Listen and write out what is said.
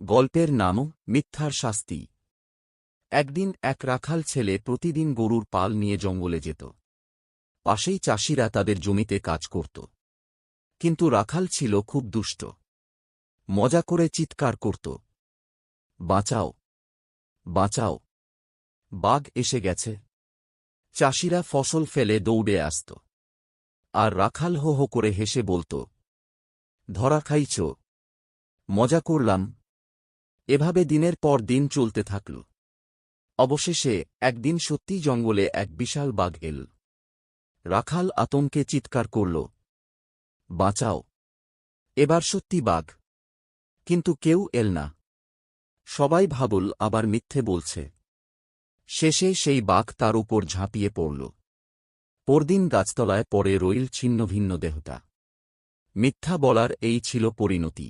গল্পের নাম মিথ্যার শাস্তি। একদিন এক রাখাল ছেলে প্রতিদিন গরুর পাল নিয়ে জঙ্গলে যেত। পাশেই চাষিরা তাদের জমিতে কাজ করত। কিন্তু রাখাল ছিল খুব দুষ্ট। মজা করে চিৎকার করত, বাঁচাও, বাঁচাও, বাঘ এসে গেছে। চাষিরা ফসল ফেলে দৌড়ে আসত, আর রাখাল হো হো করে হেসে বলত, ধরা খাইছ, মজা করলাম। এভাবে দিনের পর দিন চলতে থাকল। অবশেষে একদিন সত্যিই জঙ্গলে এক বিশাল বাঘ এল। রাখাল আতঙ্কে চিৎকার করল, বাঁচাও। এবার সত্যি বাঘ, কিন্তু কেউ এল না। সবাই ভাবল আবার মিথ্যে বলছে। শেষে সেই বাঘ তার উপর ঝাঁপিয়ে পড়ল। পরদিন গাছতলায় পড়ে রইল ছিন্নভিন্ন দেহটা। মিথ্যা বলার এই ছিল পরিণতি।